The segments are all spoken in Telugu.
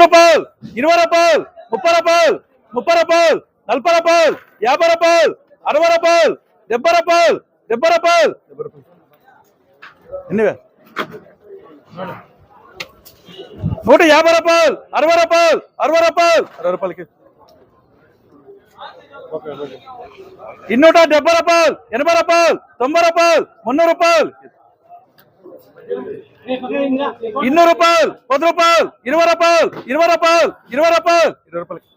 రూపాయలు 10 రూపాయలు 20 రూపాయలు 30 రూపాయలు 40 రూపాయలు 50 రూపాయలు 60 రూపాయలు 70 రూపాయలు 70 రూపాయలు ఎన్నివే 150 రూపాయలు 60 రూపాయలు 60 రూపాయలు 60 రూపాయలకి 270 రూపాయలు 80 రూపాయలు 90 రూపాయలు 300 రూపాయలు 200 రూపాయలు 10 రూపాయలు 20 రూపాయలు 20 రూపాయలు 20 రూపాయలు 20 రూపాయలకి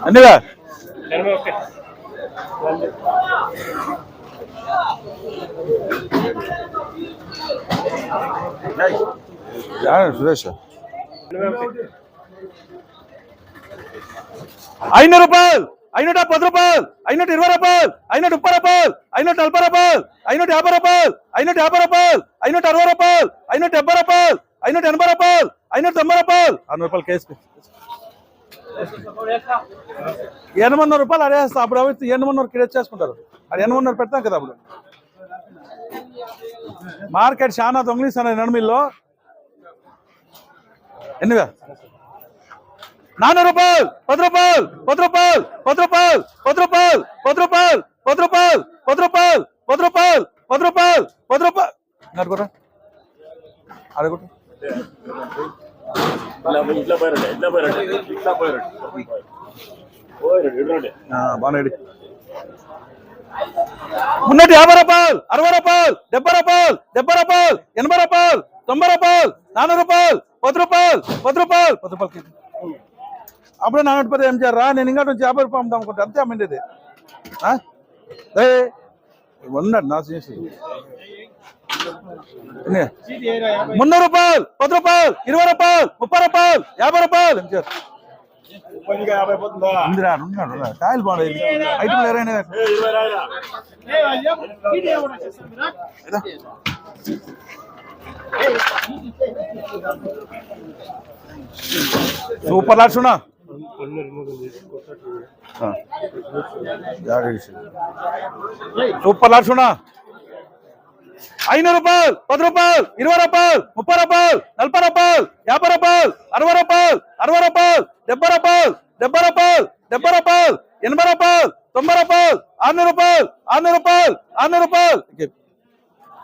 అన్నీగా సురేష్ 500 రూపాయలు 510 రూపాయలు 520 రూపాయలు 530 రూపాయలు 540 రూపాయలు 550 రూపాయలు 550 రూపాయలు 560 రూపాయలు 570 రూపాయలు 580 రూపాయలు 590 రూపాయలు 600 రూపాయలు కేసు 800 రూపాయలు అరేస్తా అప్పుడు 800 కిలో చేసుకుంటారు అది 800 పెడతాం కదా అప్పుడు మార్కెట్ చాలా దొంగలిస్తాను నడుమిల్లో ఎన్నిగా 400 రూపాయలు 10 రూపాయలు 10 రూపాయలు 10 రూపాయలు 10 రూపాయలు 10 రూపాయలు 10 రూపాయలు 10 రూపాయలు 10 రూపాయలు 10 రూపాయలు 10 రూపాయలు అడుగురా అడుగుట బాగున్నాడు 350 రూపాయలు 60 రూపాయలు 70 రూపాయలు 70 రూపాయలు 80 రూపాయలు 90 రూపాయలు 400 రూపాయలు 10 రూపాయలు 10 రూపాయలు 10 రూపాయలకి అప్పుడే 410 ఏం చేయరా నేను ఇంకా నుంచి 50 రూపాయలు అమ్ముతాం అనుకుంటా అంతే అమ్మిండేది ఉన్నాడు నా చేసి 300 రూపాయలు 10 రూపాయలు 20 రూపాయలు 30 రూపాయలు 50 రూపాయలు ఏం చేస్తారు కాయలు బాగున్నాయి ఐటమ్ ఎవరైనా సూపర్ లాట్ సునా సూపర్ లాట్ సునా 500 రూపాయలు 10 రూపాయలు 20 రూపాయలు 30 రూపాయలు 40 రూపాయలు 50 రూపాయలు 60 రూపాయలు 60 రూపాయలు 70 రూపాయలు 70 రూపాయలు 70 రూపాయలు 80 రూపాయలు 90 రూపాయలు 600 రూపాయలు 600 రూపాయలు 600 రూపాయలు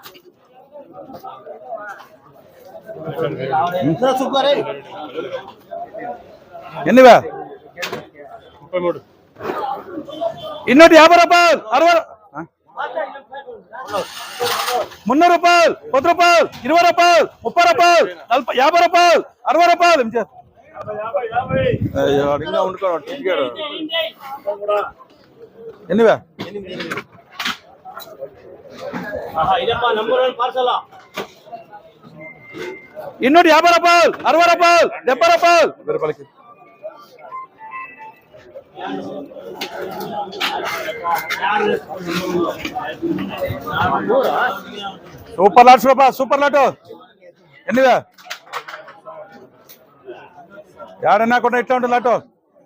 ఎన్నివా 250 రూపాయలు 60 300 రూపాయలు 10 రూపాయలు 20 రూపాయలు 30 రూపాయలు 50 రూపాయలు 60 రూపాయలు ఏం చేస్తారు ఇంకా వండుకోడు ఎన్నివా 250 రూపాయలు 60 రూపాయలు 70 రూపాయలు 20 రూపాయలకి సూపర్ లాట్ రూపాయ సూపర్ లాట్ ఎన్నివా ఏడన్నా కూడా ఇట్లా ఉంటుంది లాటో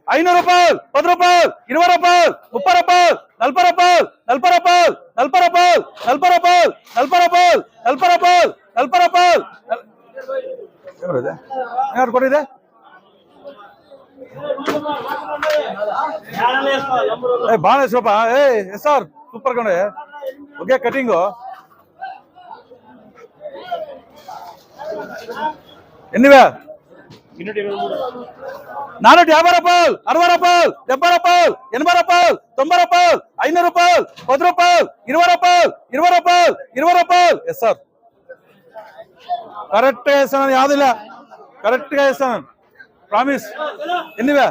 500 రూపాయలు 10 రూపాయలు 20 రూపాయలు 30 రూపాయలు 40 రూపాయలు 40 రూపాయలు 40 రూపాయలు 40 రూపాయలు 40 రూపాయలు 40 రూపాయలు 40 రూపాయలు ఎవరు కొట్టిదే బాగా రూపా ఎస్ సార్ సూపర్ గా ఉండే ఓకే కటింగ్ ఎన్నివా 450 రూపాయలు 60 రూపాయలు 70 రూపాయలు 80 రూపాయలు 90 రూపాయలు 500 రూపాయలు 10 రూపాయలు 20 రూపాయలు 20 రూపాయలు 20 రూపాయలు ఎస్ సార్ కరెక్ట్ గా వేస్తాను యాదిలా కరెక్ట్ గా వేస్తాను ప్రామిస్ ఎన్నివా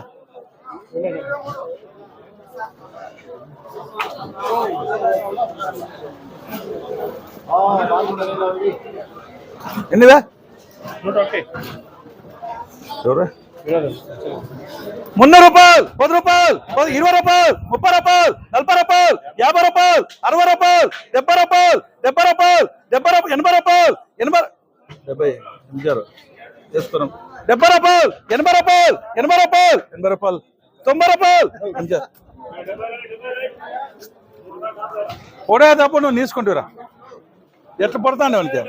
ఎన్నివా 300 రూపాయలు, 10 రూపాయలు, 20 రూపాయలు, 30 రూపాయలు, 40 రూపాయలు, 50 రూపాయలు, 60 రూపాయలు, 70 రూపాయలు, 70 రూపాయలు, 80 రూపాయలు, 80 చేసుకున్నాం, 70 రూపాయలు, 80 రూపాయలు, 80 రూపాయలు, 80 రూపాయలు, 90 రూపాయలు. పొడే తప్పుడు నువ్వు తీసుకుంటురా ఎట్లా పడతాను అంతే.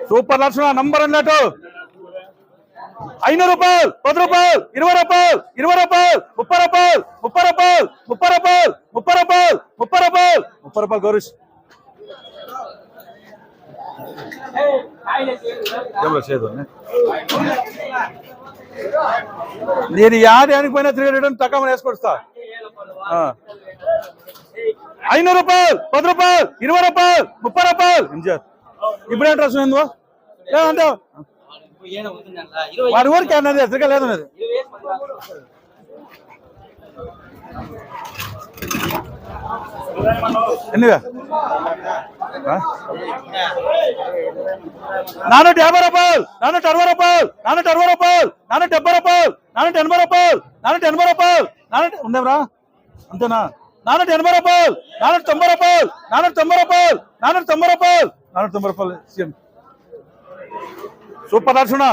సూపర్ లక్షణ నంబర్ అన్నట్టు 500 రూపాయలు, 10 రూపాయలు, 20 రూపాయలు, 20 రూపాయలు, 30 రూపాయలు, 30 రూపాయలు, 30 రూపాయలు, 30 రూపాయలు, 30 రూపాయలు, 30 రూపాయలు గౌరీష్ నేను యాదానికి పోయినా 300 తక్కువ వేసుకొస్తా. 500 రూపాయలు, 10 రూపాయలు, 20 రూపాయలు, 30 రూపాయలు. ఇప్పుడు ఏంటి రసం ఏందో లేదంటే వాడి ఊరికి అన్నది ఎసరిగా లేదన్నది. ఎన్నిగా 450 రూపాయలు, 460 రూపాయలు, 460 రూపాయలు, 470 రూపాయలు, 480 రూపాయలు, 480 రూపాయలు, ఉందేమరా అంతేనా? 480 రూపాయలు, 490 రూపాయలు, 490 రూపాయలు, 490 రూపాయలు, 490 రూపాయలు. సూపర్ దర్శన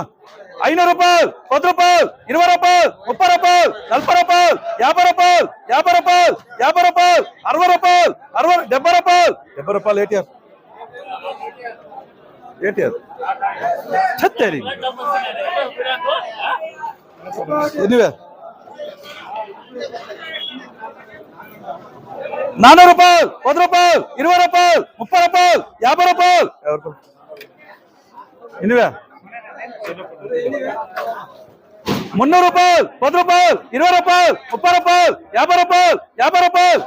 500 రూపాయలు, 10 రూపాయలు, 20 రూపాయలు, 30 రూపాయలు, 40 రూపాయలు, 50 రూపాయలు, 50 రూపాయలు, 50 రూపాయలు, 60 రూపాయలు, 70 రూపాయలు, 70 రూపాయలు. ఏటీఆర్ ఛత్తేరి ఎన్నివే 400 రూపాయలు, 10 రూపాయలు, 20 రూపాయలు, 30 రూపాయలు, 50 రూపాయలు. ఎన్నివే 300 రూపాయలు, 10 రూపాయలు, 20 రూపాయలు, 30 రూపాయలు, 50 రూపాయలు, 50 రూపాయలు,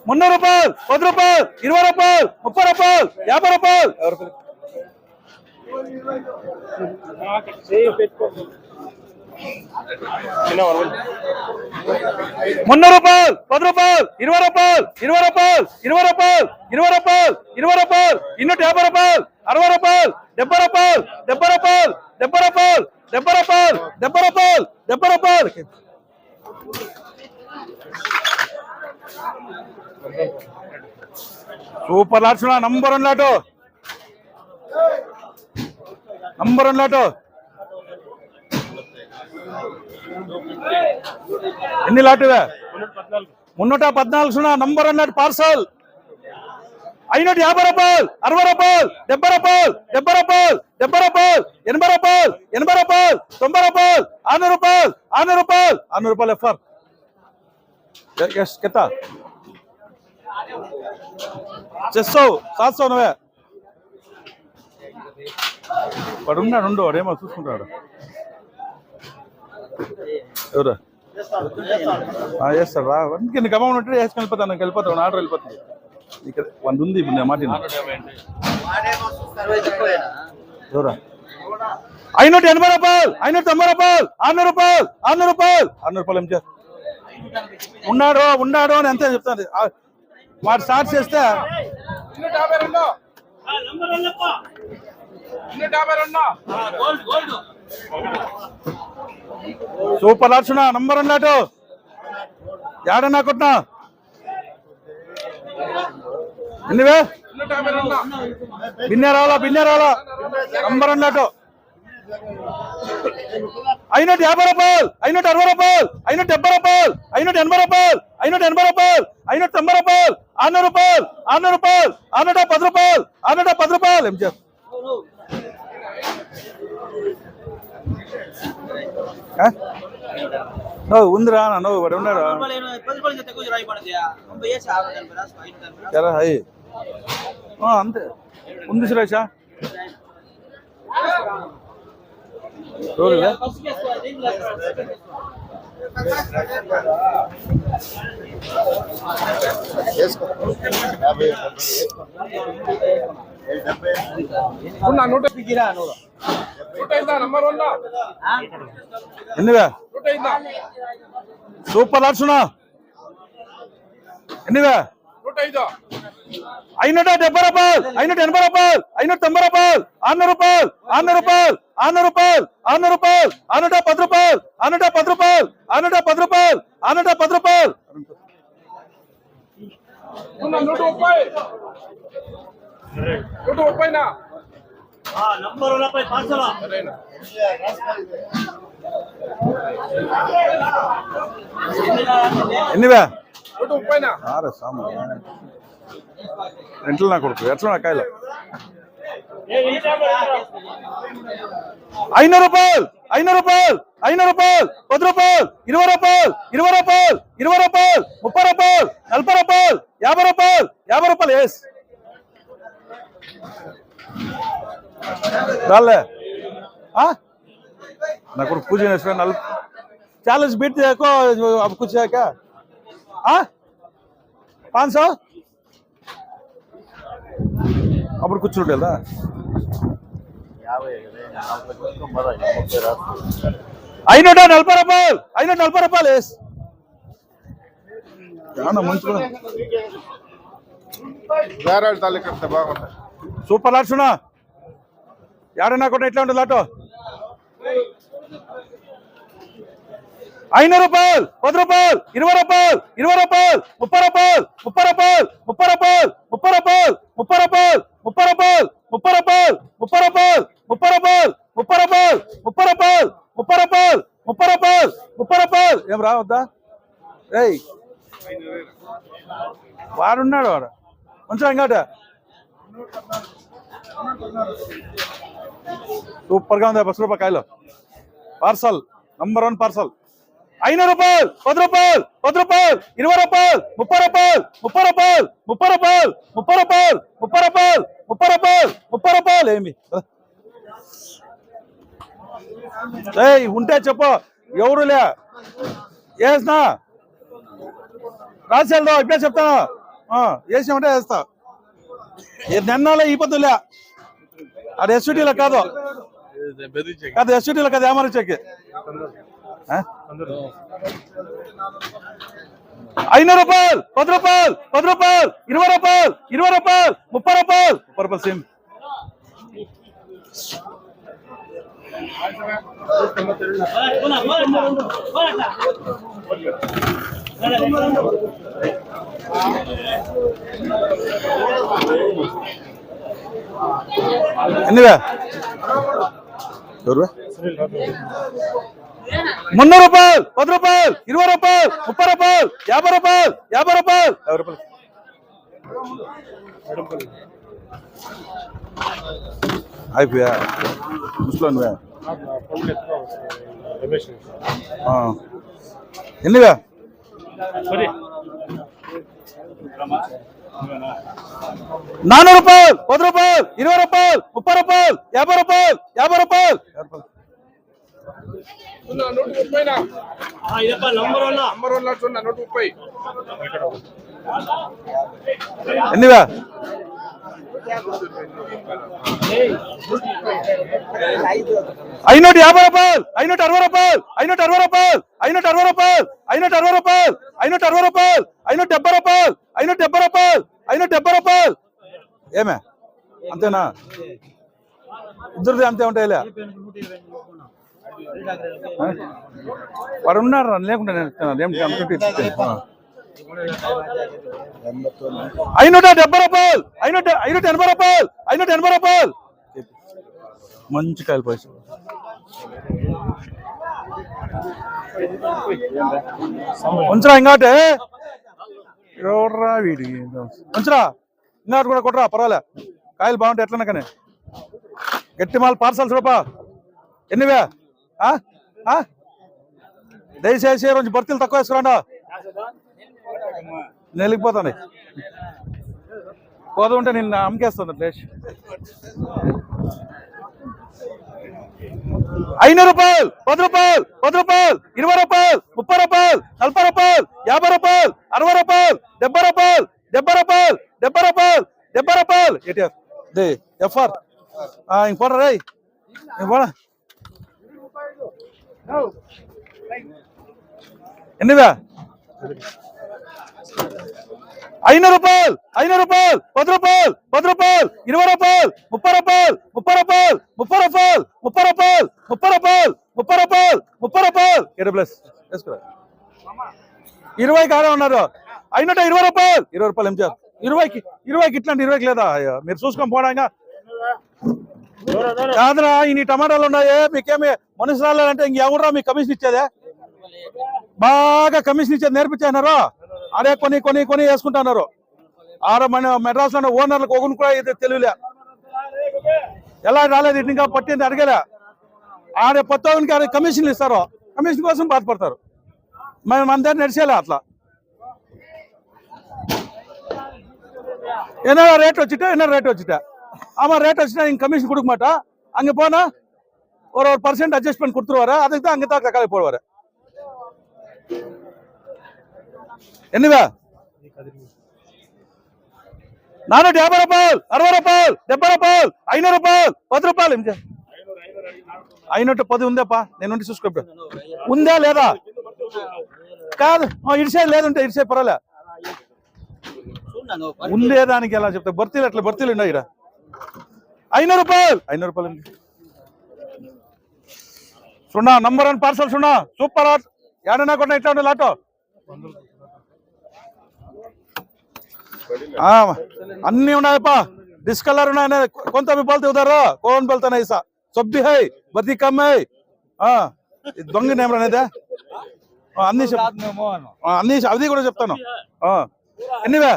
300 రూపాయలు, 10 రూపాయలు, 20 రూపాయలు, 30 రూపాయలు, 50 రూపాయలు. 300 రూపాయలు, 10 రూపాయలు, 20 రూపాయలు, 20 రూపాయలు, 20 రూపాయలు, 20 రూపాయలు, 20 రూపాయలు, 250 రూపాయలు, 60 రూపాయలు, 70 రూపాయలు, 70 రూపాయలు, 70 రూపాయలు, 70 రూపాయలు, 70 రూపాయలు, 70 రూపాయలు. Super LADS number 1 lot, number 1 lot. ఎన్ని లాటువే 314 నంబర్ 1 లాట్ పార్సల్. 550 రూపాయలు, 60 రూపాయలు, 70 రూపాయలు, 70 రూపాయలు, 70 రూపాయలు, 80 రూపాయలు, 80 రూపాయలు, 90 రూపాయలు, 600 రూపాయలు, 600 రూపాయలు, 600 రూపాయలు. ఎఫ్ఆర్ కెత్తా 700 నవే వాడు ఉన్నాడు వాడేమో చూసుకుంటాడు. ఎవరు చేస్తాడు రా నీకు గమనం ఉంటే వేసుకొని వెళ్ళిపోతాను. నాకు వెళ్ళిపోతాను ఆర్డర్ వెళ్ళిపోతుంది. ఇక్కడ 100 ఉంది ఇప్పుడు నేను మాట. ఎవరా 580 రూపాయలు, 590 రూపాయలు, 600 రూపాయలు, 600 రూపాయలు, 600 రూపాయలు. ఏం చేస్తారు ఉన్నాడు అని అంతే చెప్తాను. వాడు స్టార్ట్ చేస్తే సూపర్ లాట్స్ నంబర్ 1 లాటు ఏడన్నా కొట్టినా. ఎన్నివే బిన్నే రావాలా నంబర్ 1 లాటు. 550 రూపాయలు, 560 రూపాయలు, 570 రూపాయలు, 580 రూపాయలు, 580 రూపాయలు, 590 రూపాయలు, 600 రూపాయలు, 600 రూపాయలు, 610 రూపాయలు, 610 రూపాయలు. ఏం చేస్తారు నువ్వు ఉందిరా నువ్వు వాడు ఉన్నాడు అంతే ఉంది సురేషా. ఎన్నివే సూపర్ లాట్స్ ఎన్నివే 570 రూపాయలు, 580 రూపాయలు, 590 రూపాయలు, 600 రూపాయలు, 600 రూపాయలు, 600 రూపాయలు, 600 రూపాయలు, 610 రూపాయలు, 610 రూపాయలు, 610 రూపాయలు, 610 రూపాయలు. 130 ఎన్నివే రెంట్లు నా కొడుకు ఎట్లా నా కాయలు 500 రూపాయలు, 500 రూపాయలు, 500 రూపాయలు, 10 రూపాయలు, 20 రూపాయలు, 20 రూపాయలు, 20 రూపాయలు, 30 రూపాయలు, 40 రూపాయలు, 50 రూపాయలు, 50 రూపాయలు. ఎస్ डाले ना कुछ पूछे ना 40 बीट देखो अब कुछ है क्या 500 अब कुछ रुपये 540 రూపాయలు, 540 రూపాయలు. ఎస్ మంచి సూపర్ లాట్ సునా యాడన్నా కూడా ఎట్లా ఉంటుంది లాటో 500 రూపాయలు, 10 రూపాయలు, 20 రూపాయలు, 20 రూపాయలు, 30 రూపాయలు, 30 రూపాయలు, 30 రూపాయలు, 30 రూపాయలు, 30 రూపాయలు, 30 రూపాయలు, 30 రూపాయలు, 30 రూపాయలు, 30 రూపాయలు, 30 రూపాయలు, 30 రూపాయలు, 30 రూపాయలు, 30 రూపాయలు, 30 రూపాయలు. ఏం రావద్దా రేయ్ వాడున్నాడు వాడు కొంచెం ఇంకోట సూపర్ గా ఉంది 10 రూపాయలు పార్సల్ నంబర్ 1 పార్సల్. 500 రూపాయలు, 10 రూపాయలు, 10 రూపాయలు, 20 రూపాయలు, 30 రూపాయలు, 30 రూపాయలు, 30 రూపాయలు, 30 రూపాయలు, 30 రూపాయలు, 30 రూపాయలు, 30 రూపాయలు. ఏమి ఏయ్ ఉంటే చెప్పు ఎవరులే వేసినా రాసి వెళ్దాం ఇప్పుడే చెప్తాను వేసామంటే వేస్తా నిన్నలే ఈ పొద్దులే అది ఎస్యూటీలో కాదు కాదు ఎస్యూటీలో కాదు ఏమరిచేకి 500 రూపాయలు, 10 రూపాయలు, 10 రూపాయలు, 20 రూపాయలు, 20 రూపాయలు, 30 రూపాయలు, 30 రూపాయలు. సేమ్ ఎన్నివే 300 రూపాయలు, 10 రూపాయలు, 20 రూపాయలు, 30 రూపాయలు, 50 రూపాయలు, 50 రూపాయలు, 50 రూపాయలు. అయిపోయా ముస్లో ఎన్నివే 400 రూపాయలు, 10 రూపాయలు, 20 రూపాయలు, 30 రూపాయలు, 50 రూపాయలు, 50 రూపాయలు. ఎన్నివే 550 రూపాయలు, 560 రూపాయలు, 560 రూపాయలు, 560 రూపాయలు, 560 రూపాయలు, 560 రూపాయలు, 570 రూపాయలు, 570 రూపాయలు, 570 రూపాయలు. ఏమే అంతేనా ఇద్దరిది అంతే ఉంటాయిలే వాడు ఉన్నారు లేకుండా 570 రూపాయలు, 580 రూపాయలు, 580 రూపాయలు. మంచి కాయలు పైసలు ఉంచరా ఇంకాటే ఎవడరా వీడికి ఉంచరా ఇంకాటి కూడా కొట్టరా పర్వాలే కాయలు బాగుంటాయి ఎట్లన్నా కానీ గట్టి మాల్ పార్సల్స్ రూపా ఎన్నివే దయచేసి రోజు భర్తీలు తక్కువ వేసుకురాండా నెలిగిపోతాను పోదు ఉంటే నిన్ను అమ్మకేస్తుంది ప్లేస్ 500 రూపాయలు, 10 రూపాయలు, 10 రూపాయలు, 20 రూపాయలు, 30 రూపాయలు, 40 రూపాయలు, 50 రూపాయలు, 60 రూపాయలు, 70 రూపాయలు, 70 రూపాయలు, 70 రూపాయలు, 70 రూపాయలు. ఏటీఆర్ దే ఎఫ్ఆర్ ఇంక పోరా రే ఇంక పోరా ఎన్నివే 500 రూపాయలు 10 రూపాయలు 20 రూపాయలు 20 రూపాయలు 30 రూపాయలు 30 రూపాయలు 30 రూపాయలు 30 రూపాయలు 30 రూపాయలు 30 రూపాయలు 30 రూపాయలు ప్లస్ 20 కాడే ఉన్నారు. 520 రూపాయలు 20 రూపాయలు ఏం చేయాలి 20కి ఇట్లాంటి 20కి లేదా మీరు చూసుకొని పోవడానికి కాదురా. ఇన్ని టమాటాలు ఉన్నాయే మీకేమి మనుషులు రాలేదంటే ఇంకెవరురా మీకు కమిషన్ ఇచ్చేదే? బాగా కమిషన్ ఇచ్చేది నేర్పించేన్నారు. ఆడే కొని వేసుకుంటున్నారు. మన మెడ్రాస్ లో ఓనర్లకు ఒకరు కూడా ఇది తెలియలే. ఎలా రాలేదు ఇంకా పట్టింది అడగలే. ఆడే కొత్తకి ఆడే కమిషన్లు ఇస్తారు. కమిషన్ కోసం బాధపడతారు. మనం అందరు నడిచేలే అట్లా. என்ன ரேட் வச்சுட்டேன் ஆமா ரேட் வச்சுட்டா நீங்க கமிஷன் கொடுக்க மாட்டா. அங்க போனா ஒரு % அட்ஜஸ்ட் பண்ணி கொடுத்துருவாரு. அதுக்கு தான் அங்கே தான் தக்காளி போடுவாரு. என்னவா 450 రూపాయలు 60 రూపాయలు 70 రూపాయలు 500 రూపాయలు 10 రూపాయలు 510 ఉందేపా. నేను చూసుకో ఉందా లేదా కాదు ఇడిసే లేదంటే ఇడిసే పర్వాలే. ఉండేదానికి ఎలా చెప్తా భర్తీలు అట్లా భర్తీలు ఉన్నాయి ఇక్కడ. 500 రూపాయలు సున్నా నంబర్ 1 పార్సల్ సున్నా సూపర్ హాట్ ఏడన్నా కొన్నా ఇట్లా ఉండే లాటో అన్ని ఉన్నాయప్పా. డిస్కలర్ ఉన్నాయి. కొంత भी बोलते उधर कौन बोलता नहीं ऐसा सब भी है बदी कम है. దొంగ నేమ్ అనేది అన్ని అది కూడా చెప్తాను. ఎన్నివే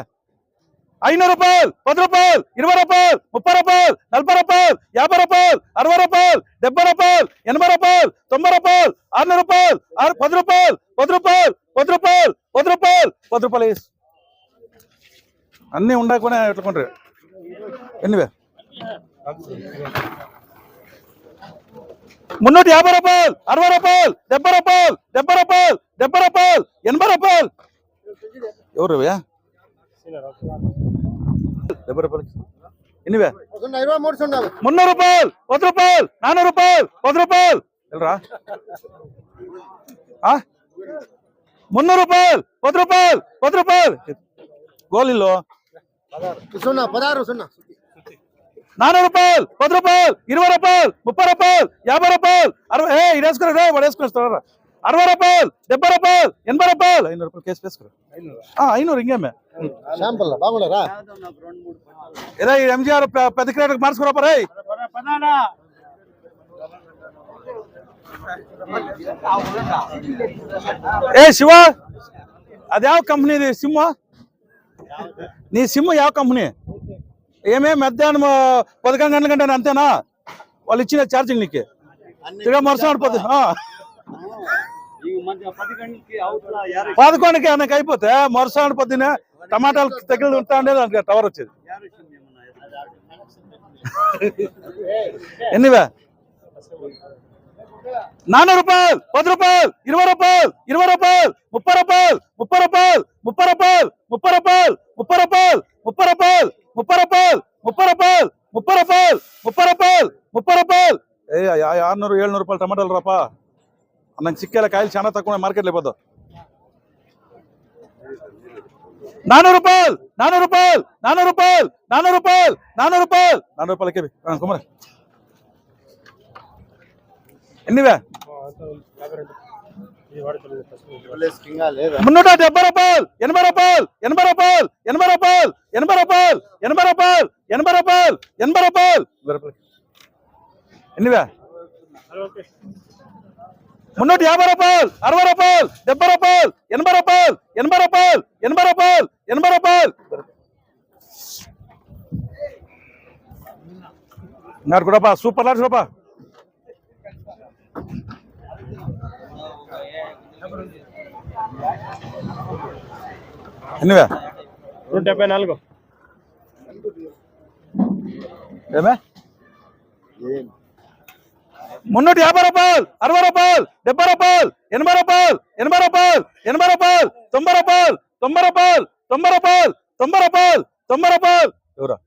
500 రూపాయలు 10 రూపాయలు 20 రూపాయలు 30 రూపాయలు 40 రూపాయలు 50 రూపాయలు 60 రూపాయలు 70 రూపాయలు 80 రూపాయలు 90 రూపాయలు 600 రూపాయలు 10 రూపాయలు 10 రూపాయలు 10 రూపాయలు 10 రూపాయలు 10 రూపాయలు అన్నీ ఉండకుండా ఎట్లుకుంటారు. ఎన్నివే 350 రూపాయలు 60 రూపాయలు 70 రూపాయలు 70 రూపాయలు 70 రూపాయలు 80 రూపాయలు ఎవరు 70 రూపాయలు ఎన్నివే 300 రూపాయలు 10 రూపాయలు 400 రూపాయలు 10 రూపాయలు వెళ్ళరా 300 రూపాయలు 10 రూపాయలు 10 రూపాయలు గోళీలో 400 రూపాయలు 10 రూపాయలు 20 రూపాయలు 30 రూపాయలు 50 రూపాయలు 60 ఇడేసుకురా పడేసుకొస్తారా 60 రూపాయలు 70 రూపాయలు 80 రూపాయలు 500 రూపాయలు కేసు వేసుకురా 500 ఇంకేమే ఏదో ఎంజీఆర్ పెద్ద క్రియేటర్ మార్చుకురా పరే శివ అది ಯಾವ కంపెనీది సిమ్ నీ సిమ్ ಯಾವ కంపెనీ ఏమే మధ్యాహ్నం 11 గంటల కంటే అంతేనా వాళ్ళు ఇచ్చిన ఛార్జింగ్ నీకు తిరిగా మరుసటి పొద్దు 11కి నాకు అయిపోతే మరుసటి పొద్దున టమాటాలు తగిలి ఉంటా ఉండేది టవర్ వచ్చేది. ఎన్నివే 400 రూపాయలు 10 రూపాయలు 20 రూపాయలు 20 రూపాయలు 30 రూపాయలు 30 రూపాయలు 30 రూపాయలు 30 రూపాయలు 30 రూపాయలు 30 రూపాయలు 30 రూపాయలు 30 రూపాయలు 30 రూపాయలు 30 రూపాయలు 30 రూపాయలు 600 700 రూపాయలు టమాటాలు రాపా. నాకు చిక్కేల కాయలు చాలా తక్కువ మార్కెట్లో అయిపోతావు. 400 రూపాయలు 400 రూపాయలు 400 రూపాయలు 400 రూపాయలు 400 రూపాయలు 400 రూపాయలకి కుమార్ ఎన్నివే 370 రూపాయలు 80 రూపాయలు 80 రూపాయలు 80 రూపాయలు 80 రూపాయలు 80 రూపాయలు 80 రూపాయలు 80 రూపాయలు ఎన్నివే 350 రూపాయలు 60 రూపాయలు 70 రూపాయలు 80 రూపాయలు 80 రూపాయలు 80 రూపాయలు 80 రూపాయలు నాకు కూడా సూపర్ లాట్స్ రూపా ఎన్నివే 174 ఏమే 350 రూపాయలు 60 రూపాయలు 70 రూపాయలు 80 రూపాయలు 80 రూపాయలు 80 రూపాయలు 90 రూపాయలు 90 రూపాయలు 90 రూపాయలు 90 రూపాయలు 90 రూపాయలు ఎవరా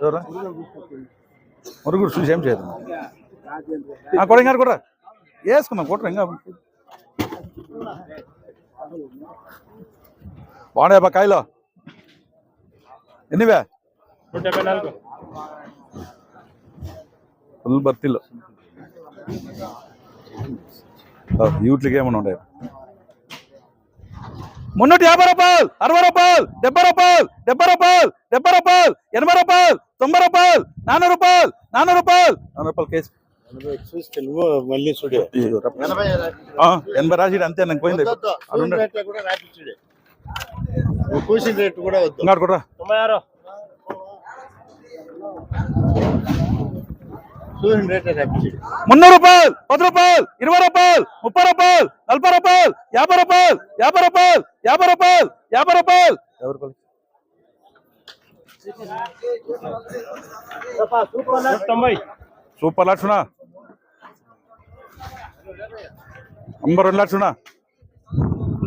ఎవరా మురుగుడు చూసి ఏం చేయదు కొడ ఇంకా కూడా వేసుకున్నాం కొట్ర ఇంకా బాగున్నాయా కాయలు ఎన్నివే 174 ఫుల్ బర్తీలు యూట్లకి ఏమన్నా ఉన్నాయి 350 రూపాయలు 60 రూపాయలు 70 రూపాయలు 70 రూపాయలు 70 రూపాయలు 80 రూపాయలు 90 రూపాయలు 400 రూపాయలు 400 రూపాయలు 400 రూపాయలు కేసు చూస్తే నువ్వు మళ్ళీ చూడే 80 రాసి అంతే నాకు పోయింది కూడా రాపించుడే నువ్వు కూసిన రేటు కూడా వద్దు ఇంకోటి కూడా 96 చూసిన రేటే రాపించుడే 300 రూపాయలు 10 రూపాయలు 20 రూపాయలు 30 రూపాయలు 40 రూపాయలు 50 రూపాయలు 50 రూపాయలు 50 రూపాయలు 50 రూపాయలు 90 సూపర్ లక్షణ 2 లక్షణ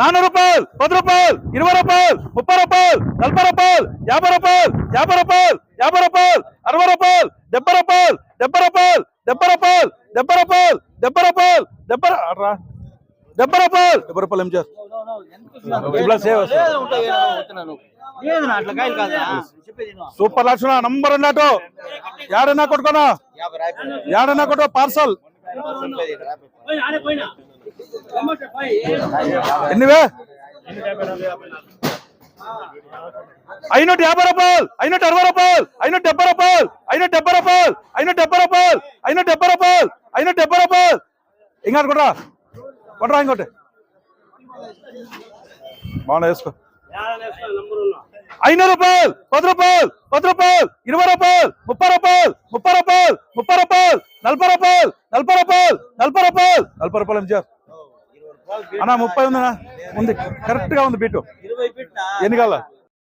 400 రూపాయలు 10 రూపాయలు 20 రూపాయలు 30 రూపాయలు 40 రూపాయలు 50 రూపాయలు 50 రూపాయలు 50 రూపాయలు 60 రూపాయలు 70 రూపాయలు 70 రూపాయలు 70 రూపాయలు 70 రూపాయలు 70 రూపాయలు 70 రూపాయలు 70 రూపాయలు ఏం సూపర్ లక్షణ నంబర్ అన్నట్టు ఏడన్నా కొట్టుకోనా ఏడన్నా కొట్టుకో పార్సల్ ఎన్నివే 550 రూపాయలు 560 రూపాయలు 570 రూపాయలు 570 రూపాయలు 570 రూపాయలు 570 రూపాయలు 570 రూపాయలు ఇంకోటి కొట్రా కొట్రా ఇంకోటి బాగా వేసుకో 500 రూపాయలు 10 రూపాయలు 10 రూపాయలు 20 రూపాయలు 30 రూపాయలు 30 రూపాయలు 30 రూపాయలు 40 రూపాయలు 40 రూపాయలు 40 రూపాయలు 40 రూపాయలు ఎంచారు అన్నా 30 ఉందన్నా ఉంది కరెక్ట్ గా ఉంది బీటు ఎన్ని కావాలా